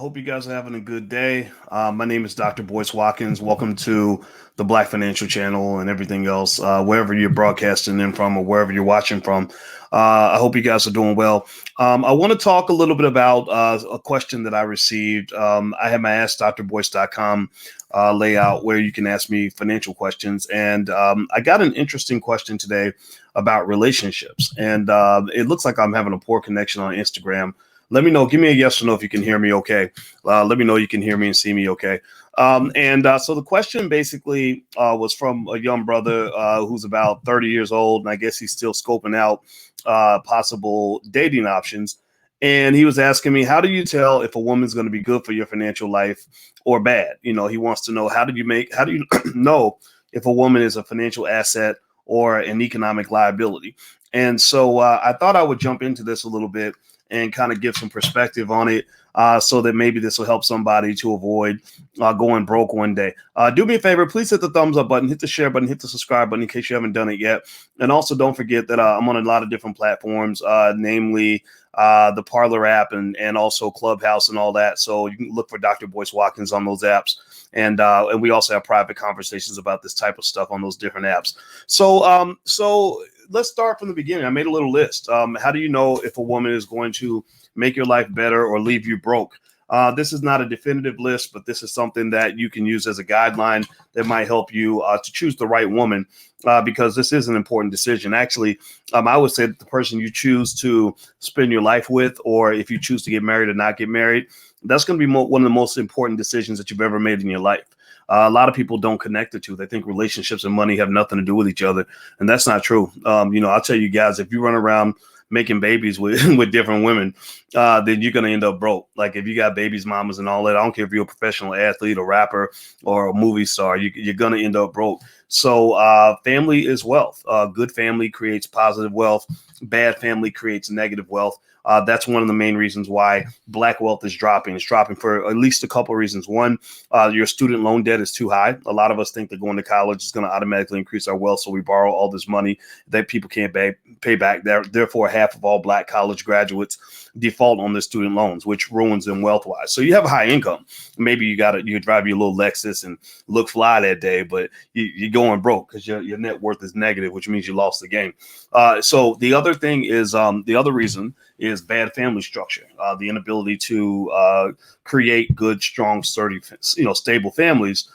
Hope you guys are having a good day. My name is Dr. Boyce Watkins. Welcome to the Black Financial Channel and everything else, wherever you're broadcasting in from or wherever you're watching from. I hope you guys are doing well. I want to talk a little bit about a question that I received. I have my AskDrBoyce.com layout where you can ask me financial questions. And I got an interesting question today about relationships. And it looks like I'm having a poor connection on Instagram. Let me know. Give me a yes or no if you can hear me okay. Let me know you can hear me and see me okay. So the question basically was from a young brother who's about 30 years old, and I guess he's still scoping out possible dating options. And he was asking me, how do you tell if a woman's going to be good for your financial life or bad? You know, he wants to know, how do you know if a woman is a financial asset or an economic liability? And so I thought I would jump into this a little bit and kind of give some perspective on it so that maybe this will help somebody to avoid going broke one day. Do me a favor, please hit the thumbs up button, hit the share button, hit the subscribe button in case you haven't done it yet. And also don't forget that I'm on a lot of different platforms, namely the Parler app and also Clubhouse and all that. So you can look for Dr. Boyce Watkins on those apps. And we also have private conversations about this type of stuff on those different apps. So let's start from the beginning. I made a little list. How do you know if a woman is going to make your life better or leave you broke? This is not a definitive list, but this is something that you can use as a guideline that might help you to choose the right woman because this is an important decision. Actually, I would say that the person you choose to spend your life with, or if you choose to get married or not get married, that's going to be one of the most important decisions that you've ever made in your life. A lot of people don't connect the two. They think relationships and money have nothing to do with each other. And that's not true. I'll tell you guys, if you run around making babies with, with different women, then you're going to end up broke. Like if you got babies, mamas and all that, I don't care if you're a professional athlete, a rapper or a movie star, you're going to end up broke. So family is wealth. Good family creates positive wealth. Bad family creates negative wealth. That's one of the main reasons why Black wealth is dropping. It's dropping for at least a couple of reasons. One, your student loan debt is too high. A lot of us think that going to college is going to automatically increase our wealth, so we borrow all this money that people can't pay back. Therefore, half of all Black college graduates default on their student loans, which ruins them wealth-wise. So you have a high income. Maybe you drive your little Lexus and look fly that day, but you're going broke because your net worth is negative, which means you lost the game. So the other thing is the other reason is bad family structure, the inability to create good, strong, sturdy, stable families,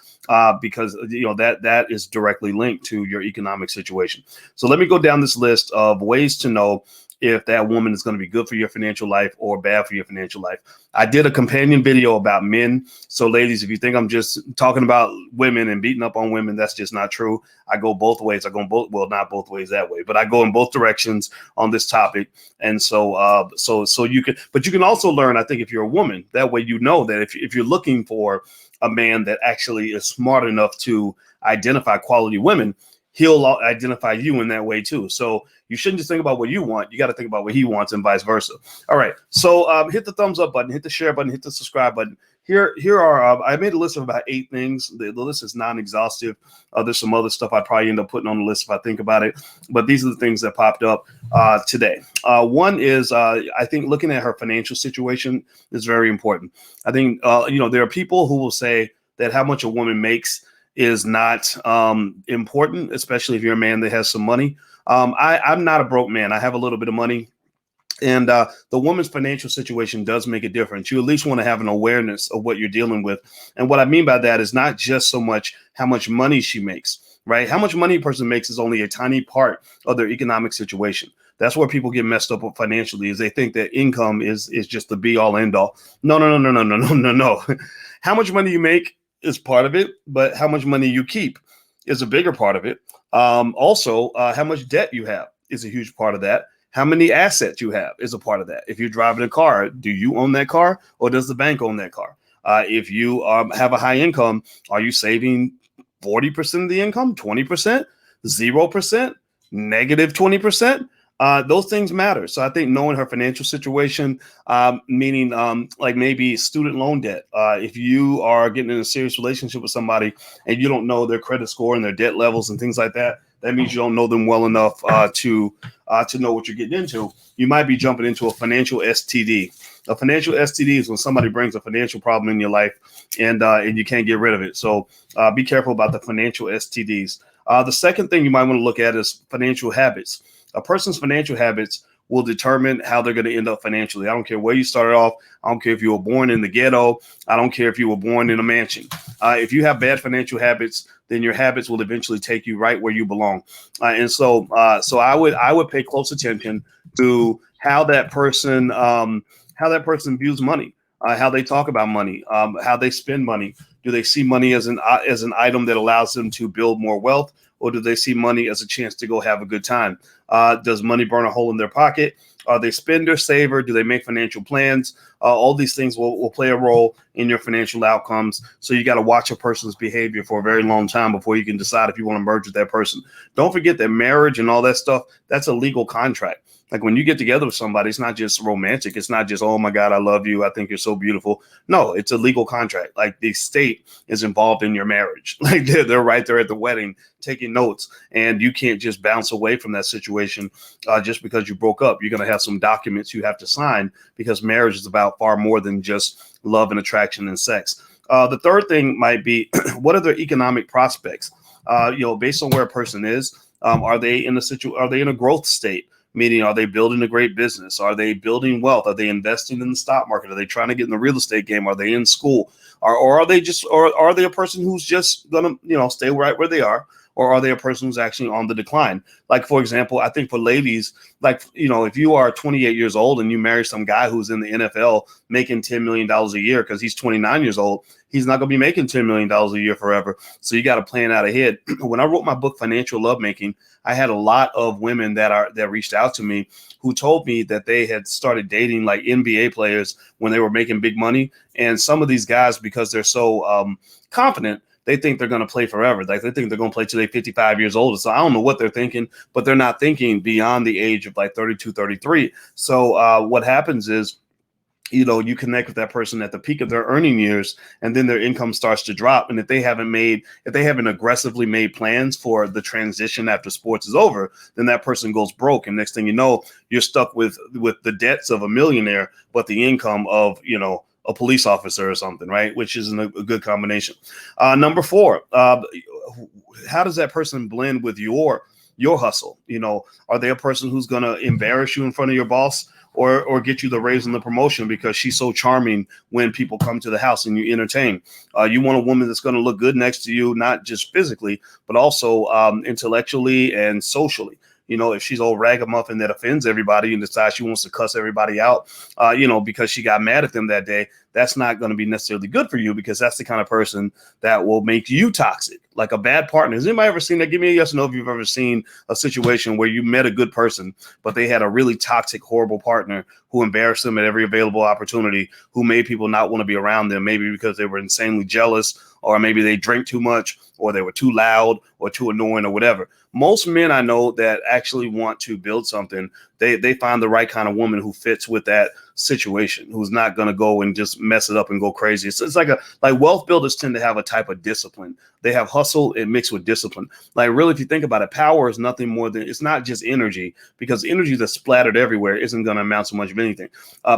because that is directly linked to your economic situation. So let me go down this list of ways to know if that woman is going to be good for your financial life or bad for your financial life. I did a companion video about men. So ladies, if you think I'm just talking about women and beating up on women, that's just not true. I go both ways. Not both ways that way, but I go in both directions on this topic. And so you can also learn, I think, if you're a woman, that way, you know that if you're looking for a man that actually is smart enough to identify quality women, he'll identify you in that way too. So you shouldn't just think about what you want. You got to think about what he wants and vice versa. All right. So hit the thumbs up button, hit the share button, hit the subscribe button. Here are, I made a list of about 8 things. The list is non-exhaustive. There's some other stuff I'd probably end up putting on the list if I think about it. But these are the things that popped up today. One is, I think looking at her financial situation is very important. I think, there are people who will say that how much a woman makes is not important, especially if you're a man that has some money. I'm not a broke man. I have a little bit of money. And the woman's financial situation does make a difference. You at least want to have an awareness of what you're dealing with. And what I mean by that is not just so much how much money she makes, right? How much money a person makes is only a tiny part of their economic situation. That's where people get messed up financially, is they think that income is just the be all end all. No. How much money you make is part of it, but how much money you keep is a bigger part of it. Also, how much debt you have is a huge part of that. How many assets you have is a part of that. If you're driving a car, do you own that car or does the bank own that car? If you have a high income, are you saving 40% of the income, 20%, 0%, negative 20%? Those things matter. So I think knowing her financial situation, meaning like maybe student loan debt. If you are getting in a serious relationship with somebody and you don't know their credit score and their debt levels and things like that, That means you don't know them well enough to know what you're getting into. You might be jumping into a financial STD. A financial STD is when somebody brings a financial problem in your life and you can't get rid of it. So be careful about the financial STDs. The second thing you might want to look at is financial habits. A person's financial habits will determine how they're going to end up financially. I don't care where you started off. I don't care if you were born in the ghetto. I don't care if you were born in a mansion. If you have bad financial habits, then your habits will eventually take you right where you belong. So I would pay close attention to how that person views money, how they talk about money, how they spend money. Do they see money as an item that allows them to build more wealth, or do they see money as a chance to go have a good time? Does money burn a hole in their pocket? Are they spender, saver? Do they make financial plans? All these things will play a role in your financial outcomes. So you got to watch a person's behavior for a very long time before you can decide if you want to merge with that person. Don't forget that marriage and all that stuff, that's a legal contract. Like when you get together with somebody, it's not just romantic. It's not just, oh my God, I love you, I think you're so beautiful. No, it's a legal contract. Like the state is involved in your marriage. Like they're right there at the wedding taking notes, and you can't just bounce away from that situation just because you broke up. You're going to have some documents you have to sign, because marriage is about far more than just love and attraction and sex. The third thing might be, what are their economic prospects? Based on where a person is, are they in a growth state? Meaning, are they building a great business? Are they building wealth? Are they investing in the stock market? Are they trying to get in the real estate game? Are they in school? Or are they a person who's just gonna, stay right where they are? Or are they a person who's actually on the decline? Like, for example, I think for ladies, if you are 28 years old and you marry some guy who's in the NFL making $10 million a year because he's 29 years old, he's not going to be making $10 million a year forever. So you got to plan out ahead. When I wrote my book, Financial Lovemaking, I had a lot of women that reached out to me who told me that they had started dating like NBA players when they were making big money. And some of these guys, because they're so confident, they think they're going to play forever. Like they think they're going to play till they're 55 years old. So I don't know what they're thinking, but they're not thinking beyond the age of like 32, 33. So what happens is, you connect with that person at the peak of their earning years, and then their income starts to drop. And if they haven't aggressively made plans for the transition after sports is over, then that person goes broke. And next thing you know, you're stuck with the debts of a millionaire, but the income of, a police officer or something, right? Which isn't a good combination. Number 4, how does that person blend with your hustle? Are they a person who's going to embarrass you in front of your boss, or get you the raise and the promotion because she's so charming when people come to the house and you entertain? You want a woman that's going to look good next to you, not just physically, but also intellectually and socially. If she's old ragamuffin that offends everybody and decides she wants to cuss everybody out, because she got mad at them that day, that's not going to be necessarily good for you, because that's the kind of person that will make you toxic, like a bad partner. Has anybody ever seen that? Give me a yes or no if you've ever seen a situation where you met a good person, but they had a really toxic, horrible partner who embarrassed them at every available opportunity, who made people not want to be around them, maybe because they were insanely jealous, or maybe they drank too much, or they were too loud or too annoying or whatever. Most men I know that actually want to build something, they find the right kind of woman who fits with that situation, who's not going to go and just mess it up and go crazy. It's like wealth builders tend to have a type of discipline. They have hustle and mixed with discipline. Like really, if you think about it, power is nothing more than, it's not just energy, because energy that's splattered everywhere isn't going to amount to much of anything.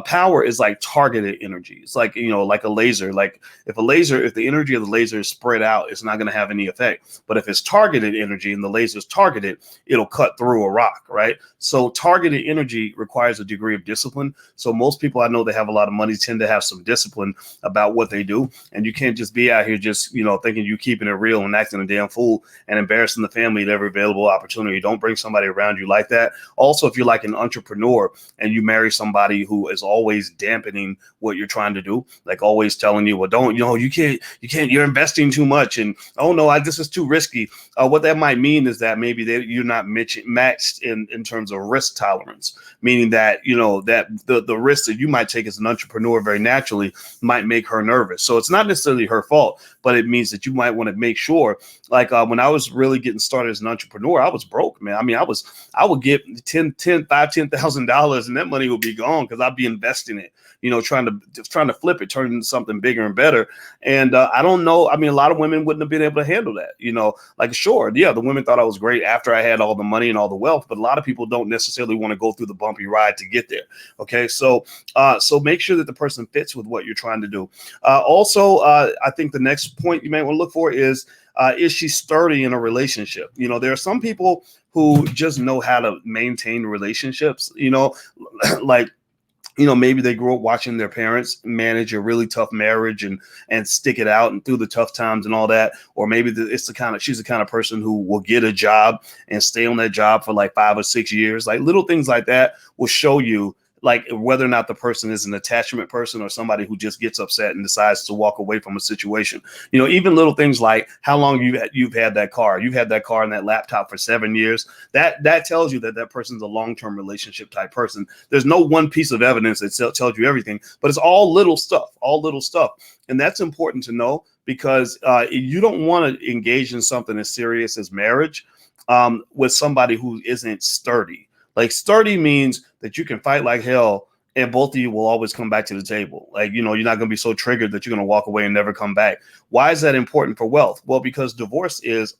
Power is like targeted energy. It's like, like a laser. Like if the energy of the laser is spread out, it's not going to have any effect. But if it's targeted energy and the laser is targeted, it'll cut through a rock, right? So targeted energy requires a degree of discipline. So most people I know that have a lot of money tend to have some discipline about what they do. And you can't just be out here just, thinking you keeping it real and acting a damn fool and embarrassing the family at every available opportunity. Don't bring somebody around you like that. Also, if you're like an entrepreneur and you marry somebody who is always dampening what you're trying to do, like always telling you, well, don't, you can't, you're investing too much. And, oh no, this is too risky. What that might mean is that maybe you're not matched in terms of risk tolerance. tolerance, meaning that, that the risk that you might take as an entrepreneur very naturally might make her nervous. So it's not necessarily her fault, but it means that you might want to make sure, like when I was really getting started as an entrepreneur, I was broke, man. I mean, I would get $10,000 and that money would be gone because I'd be investing it, trying to flip it, turn into something bigger and better. And I don't know. I mean, a lot of women wouldn't have been able to handle that, like, sure. Yeah. The women thought I was great after I had all the money and all the wealth, but a lot of people don't necessarily want to go through the bumpy ride to get there. Okay. So make sure that the person fits with what you're trying to do. Also, I think the next point you may want to look for is she sturdy in a relationship? There are some people who just know how to maintain relationships, like, maybe they grew up watching their parents manage a really tough marriage and stick it out and through the tough times and all that. Or maybe she's the kind of person who will get a job and stay on that job for like 5 or 6 years. Like little things like that will show you like whether or not the person is an attachment person or somebody who just gets upset and decides to walk away from a situation. Even little things like how long you've had that car. You've had that car and that laptop for 7 years. That tells you that person's a long-term relationship type person. There's no one piece of evidence that tells you everything, but it's all little stuff. And that's important to know because you don't want to engage in something as serious as marriage with somebody who isn't sturdy. Like sturdy means that you can fight like hell and both of you will always come back to the table. Like, you're not going to be so triggered that you're going to walk away and never come back. Why is that important for wealth? Well, because divorce is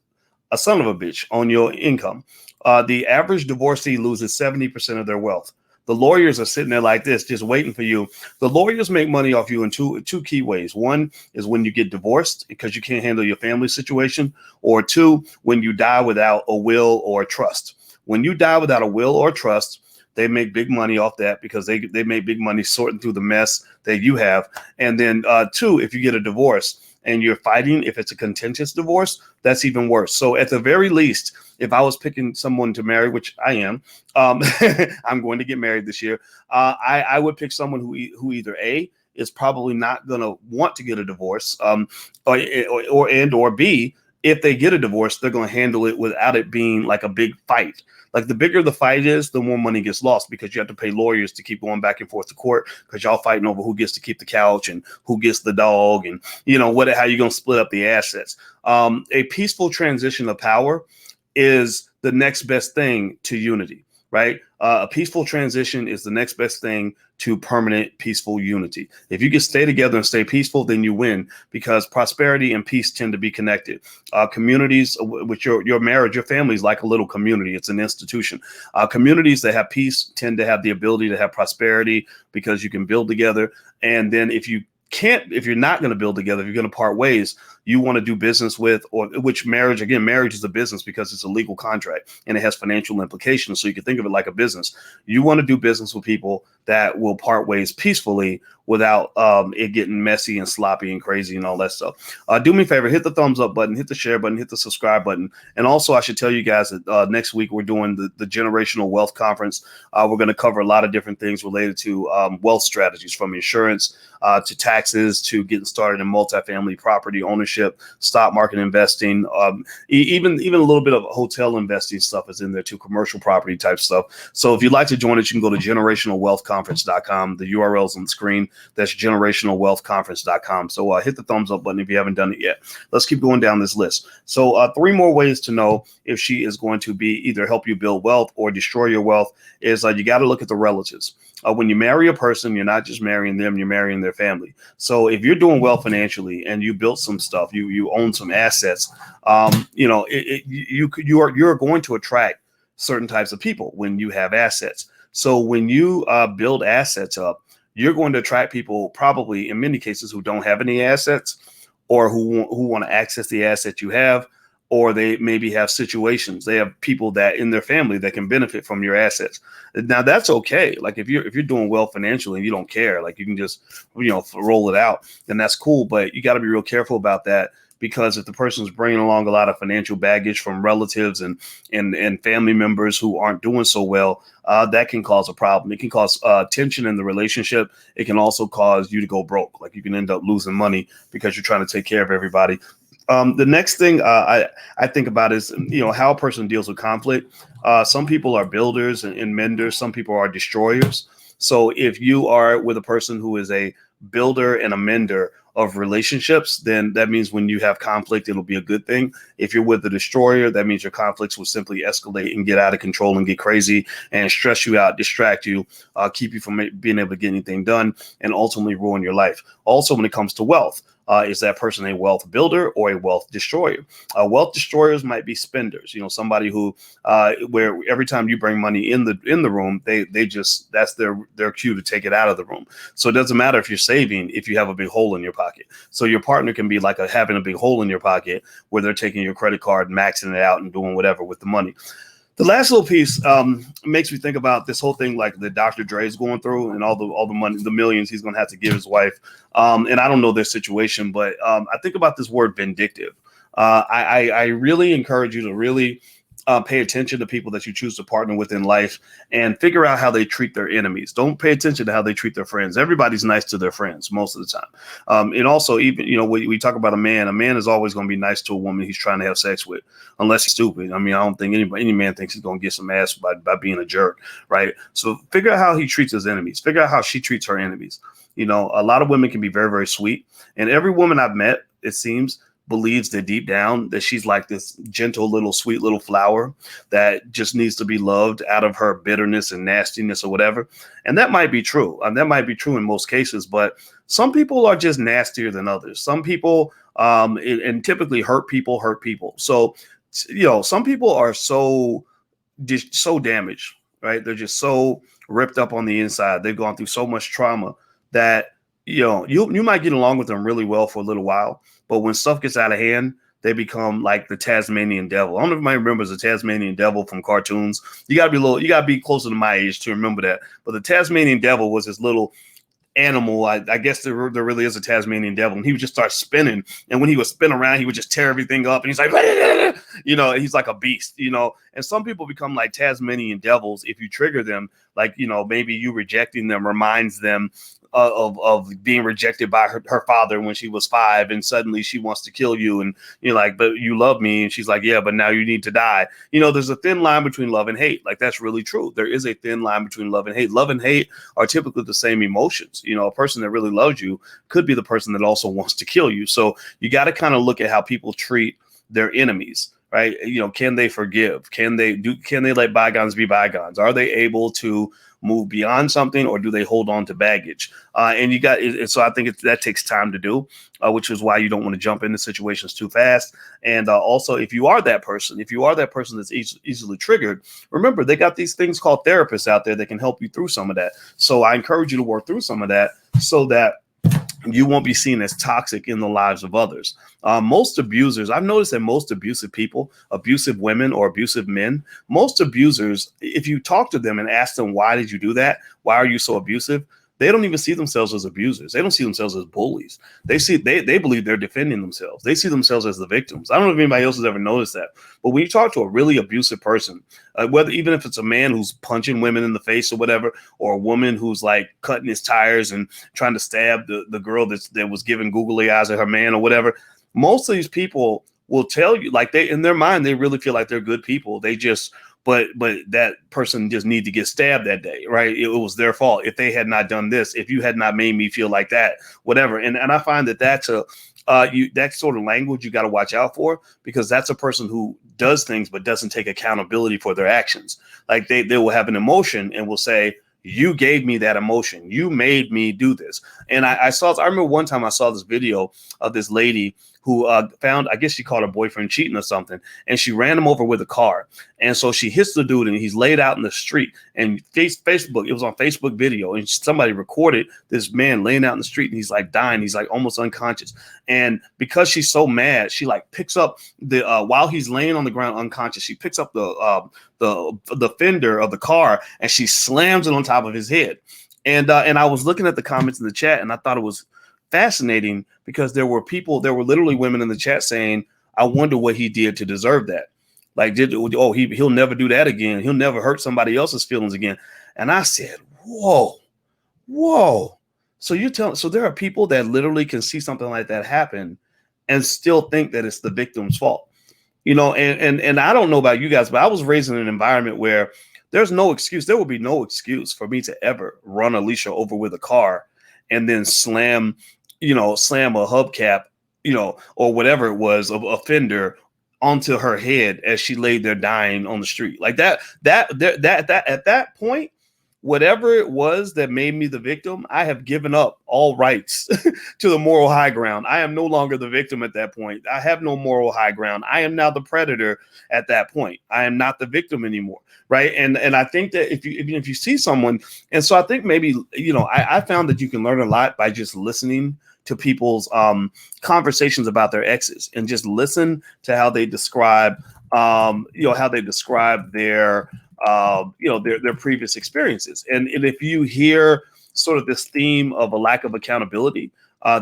a son of a bitch on your income. The average divorcee loses 70% of their wealth. The lawyers are sitting there like this, just waiting for you. The lawyers make money off you in two key ways. One is when you get divorced because you can't handle your family situation, or two, when you die without a will or a trust. When you die without a will or trust, they make big money off that because they make big money sorting through the mess that you have. And then two, if you get a divorce and you're fighting, if it's a contentious divorce, that's even worse. So at the very least, if I was picking someone to marry, which I am, I'm going to get married this year. I would pick someone who either A, is probably not going to want to get a divorce, or B, if they get a divorce, they're going to handle it without it being like a big fight. Like the bigger the fight is, the more money gets lost because you have to pay lawyers to keep going back and forth to court because y'all fighting over who gets to keep the couch and who gets the dog and, how you're going to split up the assets. A peaceful transition of power is the next best thing to unity, right? A peaceful transition is the next best thing to permanent peaceful unity. If you can stay together and stay peaceful, then you win because prosperity and peace tend to be connected. Communities with your marriage, your family is like a little community. It's an institution. Communities that have peace tend to have the ability to have prosperity because you can build together. And then if you're not going to build together, if you're going to part ways, you want to do business with, or which marriage is a business because it's a legal contract and it has financial implications. So you can think of it like a business. You want to do business with people that will part ways peacefully without it getting messy and sloppy and crazy and all that stuff. Do me a favor, hit the thumbs up button, hit the share button, hit the subscribe button. And also I should tell you guys that next week we're doing the Generational Wealth Conference. We're going to cover a lot of different things related to wealth strategies, from insurance to taxes to getting started in multifamily property ownership, stock market investing, even a little bit of hotel investing stuff is in there too, commercial property type stuff. So if you'd like to join us, you can go to generationalwealthconference.com. The URL's on the screen. That's generationalwealthconference.com. So hit the thumbs up button if you haven't done it yet. Let's keep going down this list. So 3 more ways to know if she is going to be either help you build wealth or destroy your wealth is you got to look at the relatives. When you marry a person, you're not just marrying them, you're marrying their family. So if you're doing well financially and you built some stuff, you own some assets, you're going to attract certain types of people when you have assets. So when you build assets up, you're going to attract people probably in many cases who don't have any assets or who want to access the assets you have, or they maybe have situations. They have people that in their family that can benefit from your assets. Now that's okay. Like if you're doing well financially and you don't care, like you can just, roll it out, then that's cool. But you got to be real careful about that, because if the person's bringing along a lot of financial baggage from relatives and family members who aren't doing so well, that can cause a problem. It can cause tension in the relationship. It can also cause you to go broke. Like you can end up losing money because you're trying to take care of everybody. The next thing I think about is, how a person deals with conflict. Some people are builders and menders. Some people are destroyers. So if you are with a person who is a builder and a mender of relationships, then that means when you have conflict, it'll be a good thing. If you're with a destroyer, that means your conflicts will simply escalate and get out of control and get crazy and stress you out, distract you, keep you from being able to get anything done, and ultimately ruin your life. Also, when it comes to wealth, is that person a wealth builder or a wealth destroyer? Wealth destroyers might be spenders. Somebody who where every time you bring money in the room, they just, that's their cue to take it out of the room. So it doesn't matter if you're saving if you have a big hole in your pocket. So your partner can be like having a big hole in your pocket where they're taking your credit card, maxing it out, and doing whatever with the money. The last little piece makes me think about this whole thing, like the Dr. Dre's going through and all the money, the millions he's going to have to give his wife. And I don't know their situation, but I think about this word vindictive. I really encourage you to really pay attention to people that you choose to partner with in life and figure out how they treat their enemies. Don't pay attention to how they treat their friends. Everybody's nice to their friends most of the time. And also, even, we talk about a man is always going to be nice to a woman he's trying to have sex with, unless he's stupid. I mean, I don't think any man thinks he's going to get some ass by being a jerk, right? So figure out how he treats his enemies. Figure out how she treats her enemies. A lot of women can be very, very sweet. And every woman I've met, it seems, believes that deep down that she's like this gentle little sweet little flower that just needs to be loved out of her bitterness and nastiness or whatever. And that might be true. That might be true in most cases, but some people are just nastier than others. Some people and typically hurt people. So, some people are so damaged, right? They're just so ripped up on the inside. They've gone through so much trauma that you might get along with them really well for a little while, but when stuff gets out of hand, they become like the Tasmanian devil. I don't know if anybody remembers the Tasmanian devil from cartoons. You gotta be closer to my age to remember that. But the Tasmanian devil was this little animal. I guess there really is a Tasmanian devil, and he would just start spinning. And when he would spin around, he would just tear everything up. And he's like, he's like a beast, And some people become like Tasmanian devils if you trigger them. Like, maybe you rejecting them reminds them of being rejected by her father when she was 5, and suddenly she wants to kill you, and you're like, but you love me, and she's like, yeah, but now you need to die. There's a thin line between love and hate. Like, that's really true. There is a thin line between love and hate. Love and hate are typically the same emotions. A person that really loves you could be the person that also wants to kill you. So you got to kind of look at how people treat their enemies. Right. Can they forgive? Can they let bygones be bygones? Are they able to move beyond something, or do they hold on to baggage? So I think that takes time to do, which is why you don't want to jump into situations too fast. And also, if you are that person that's easily triggered, remember, they got these things called therapists out there that can help you through some of that. So I encourage you to work through some of that so that you won't be seen as toxic in the lives of others. Most abusers, I've noticed that most abusive people, abusive women or abusive men, most abusers, if you talk to them and ask them, why did you do that? Why are you so abusive? They don't even see themselves as abusers. They don't see themselves as bullies. They believe they're defending themselves. They see themselves as the victims. I don't know if anybody else has ever noticed that, but when you talk to a really abusive person, even if it's a man who's punching women in the face or whatever, or a woman who's like cutting his tires and trying to stab the girl that was giving googly eyes at her man or whatever, most of these people will tell you, like, in their mind, they really feel like they're good people. They just, but that person just need to get stabbed that day, right? It was their fault. If they had not done this, if you had not made me feel like that, whatever. And I find that that's that sort of language you got to watch out for, because that's a person who does things but doesn't take accountability for their actions. Like they will have an emotion and will say, you gave me that emotion. You made me do this. And I remember one time I saw this video of this lady who found, I guess she caught her boyfriend cheating or something, and she ran him over with a car. And so she hits the dude, and he's laid out in the street. And Facebook, it was on Facebook video, and somebody recorded this man laying out in the street, and he's like dying. He's like almost unconscious. And because she's so mad, she like picks up while he's laying on the ground unconscious, she picks up the fender of the car, and she slams it on top of his head. And I was looking at the comments in the chat, and I thought it was fascinating, because there were literally women in the chat saying, I wonder what he did to deserve that. Like, he'll never do that again. He'll never hurt somebody else's feelings again. And I said, whoa. So there are people that literally can see something like that happen and still think that it's the victim's fault. And I don't know about you guys, but I was raised in an environment where there's no excuse. There will be no excuse for me to ever run Alicia over with a car and then slam a hubcap, or whatever it was, of a fender onto her head as she laid there dying on the street. Like that at that point, whatever it was that made me the victim, I have given up all rights to the moral high ground. I am no longer the victim at that point. I have no moral high ground. I am now the predator at that point. I am not the victim anymore. Right. And I think that if you see someone, and so I think maybe, I found that you can learn a lot by just listening to people's conversations about their exes, and just listen to how they describe, their previous experiences. And if you hear sort of this theme of a lack of accountability,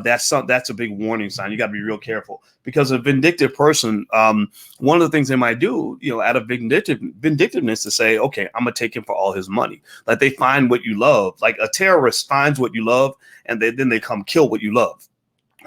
that's a big warning sign. You got to be real careful, because a vindictive person, one of the things they might do, out of vindictiveness, to say, okay, I'm gonna take him for all his money. Like, they find what you love. Like a terrorist finds what you love, and then they come kill what you love.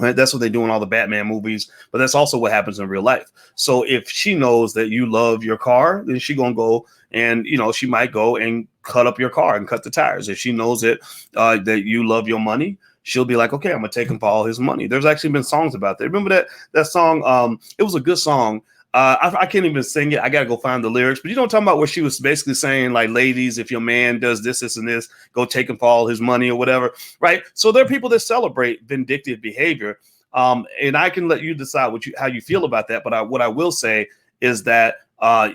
Right? That's what they do in all the Batman movies, but that's also what happens in real life. So if she knows that you love your car, then she gonna go and, she might go and cut up your car and cut the tires. If she knows that you love your money, she'll be like, okay, I'm gonna take him for all his money. There's actually been songs about that. Remember that song? It was a good song. I can't even sing it. I gotta go find the lyrics. But you know what I'm talking about, where she was basically saying, like, ladies, if your man does this, this, and this, go take him for all his money, or whatever. Right. So there are people that celebrate vindictive behavior. And I can let you decide how you feel about that. But what I will say is that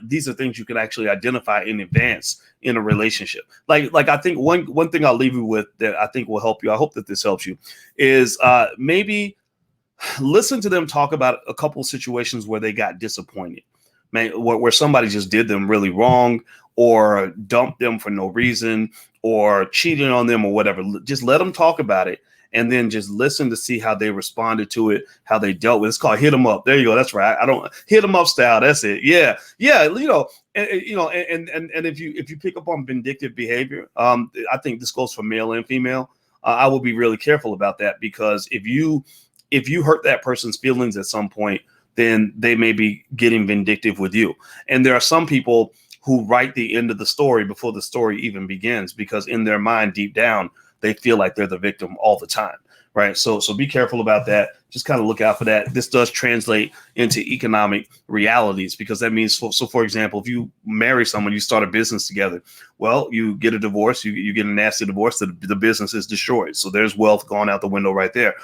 these are things you can actually identify in advance in a relationship. Like I think one thing I'll leave you with that I think will help you, I hope that this helps you, is maybe listen to them talk about a couple of situations where they got disappointed, where somebody just did them really wrong, or dumped them for no reason, or cheated on them, or whatever. Just let them talk about it, and then just listen to see how they responded to it, how they dealt with it. It's called hit them up. There you go. That's right. I don't hit them up style. That's it. Yeah. And if you pick up on vindictive behavior, I think this goes for male and female. I will be really careful about that, because if you hurt that person's feelings at some point, then they may be getting vindictive with you. And there are some people who write the end of the story before the story even begins, because in their mind, deep down, they feel like they're the victim all the time. Right. So be careful about that. Just kind of look out for that. This does translate into economic realities, because that means, so for example, if you marry someone, you start a business together. Well, you get a divorce, you get a nasty divorce, the business is destroyed. So there's wealth going out the window right there.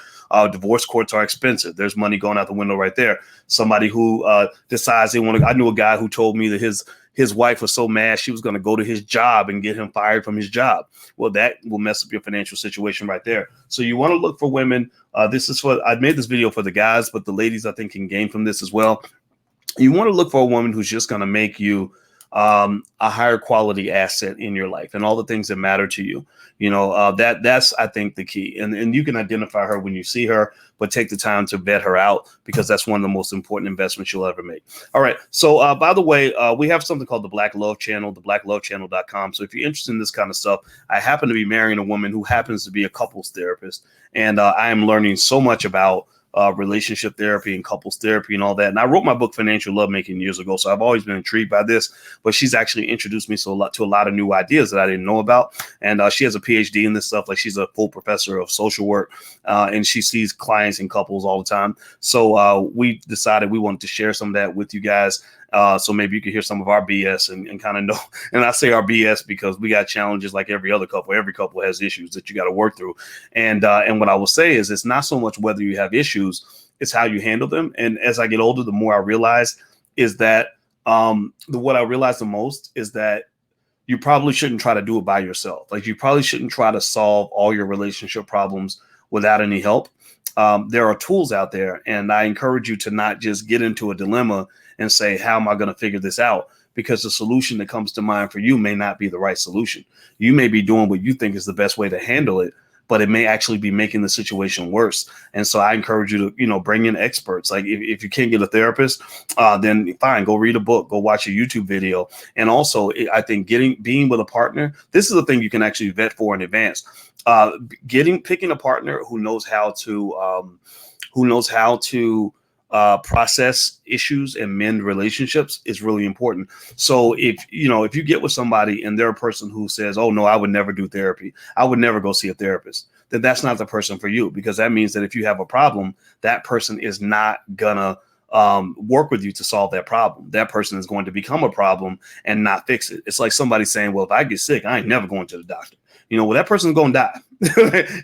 Divorce courts are expensive. There's money going out the window right there. Somebody who decides they want to, I knew a guy who told me that his wife was so mad she was going to go to his job and get him fired from his job. Well, that will mess up your financial situation right there. So you want to look for women. I made this video for the guys, but the ladies, I think, can gain from this as well. You want to look for a woman who's just going to make you a higher quality asset in your life, and all the things that matter to you. That's, I think, the key. And you can identify her when you see her, but take the time to vet her out, because that's one of the most important investments you'll ever make. All right. So by the way, we have something called the Black Love Channel, theBlackLoveChannel.com. So if you're interested in this kind of stuff, I happen to be marrying a woman who happens to be a couples therapist. And I am learning so much about relationship therapy and couples therapy and all that. And I wrote my book, Financial Lovemaking, years ago. So I've always been intrigued by this, but she's actually introduced me to a lot of new ideas that I didn't know about. And she has a PhD in this stuff. Like, she's a full professor of social work, and she sees clients and couples all the time. So we decided we wanted to share some of that with you guys. So maybe you can hear some of our BS and kind of know. And I say our BS because we got challenges like every other couple. Every couple has issues that you got to work through. And what I will say is, it's not so much whether you have issues, it's how you handle them. And as I get older, the more I realize is that what I realize the most is that you probably shouldn't try to do it by yourself. Like, you probably shouldn't try to solve all your relationship problems without any help. There are tools out there, and I encourage you to not just get into a dilemma and say, how am I going to figure this out? Because the solution that comes to mind for you may not be the right solution. You may be doing what you think is the best way to handle it, but it may actually be making the situation worse. And so I encourage you to, bring in experts. Like, if you can't get a therapist, then fine, go read a book, go watch a YouTube video. And also, I think being with a partner, this is a thing you can actually vet for in advance. Picking a partner who knows how to process issues and mend relationships is really important. So if you get with somebody and they're a person who says, oh no, I would never do therapy, I would never go see a therapist, then that's not the person for you, because that means that if you have a problem, that person is not gonna work with you to solve that problem. That person is going to become a problem and not fix it. It's like somebody saying, well, if I get sick, I ain't never going to the doctor. Well, that person's going to die.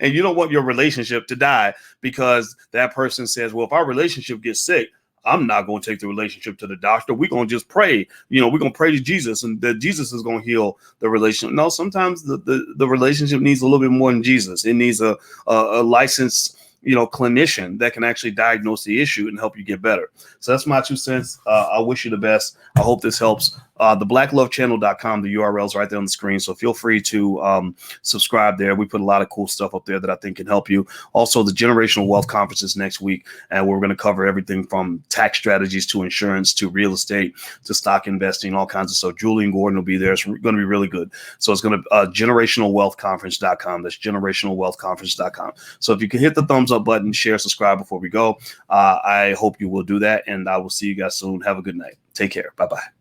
And you don't want your relationship to die because that person says, well, if our relationship gets sick, I'm not going to take the relationship to the doctor. We're going to just pray. We're going to pray to Jesus, and that Jesus is going to heal the relationship. No, sometimes the relationship needs a little bit more than Jesus. It needs a licensed clinician that can actually diagnose the issue and help you get better. So that's my 2 cents. I wish you the best. I hope this helps. TheBlackLoveChannel.com, the URL is right there on the screen. So feel free to subscribe there. We put a lot of cool stuff up there that I think can help you. Also, the Generational Wealth Conference is next week, and we're going to cover everything from tax strategies to insurance to real estate to stock investing, all kinds of stuff. Julian Gordon will be there. It's going to be really good. So it's going to GenerationalWealthConference.com. That's GenerationalWealthConference.com. So if you can hit the thumbs up button, share, subscribe before we go. I hope you will do that, and I will see you guys soon. Have a good night. Take care. Bye-bye.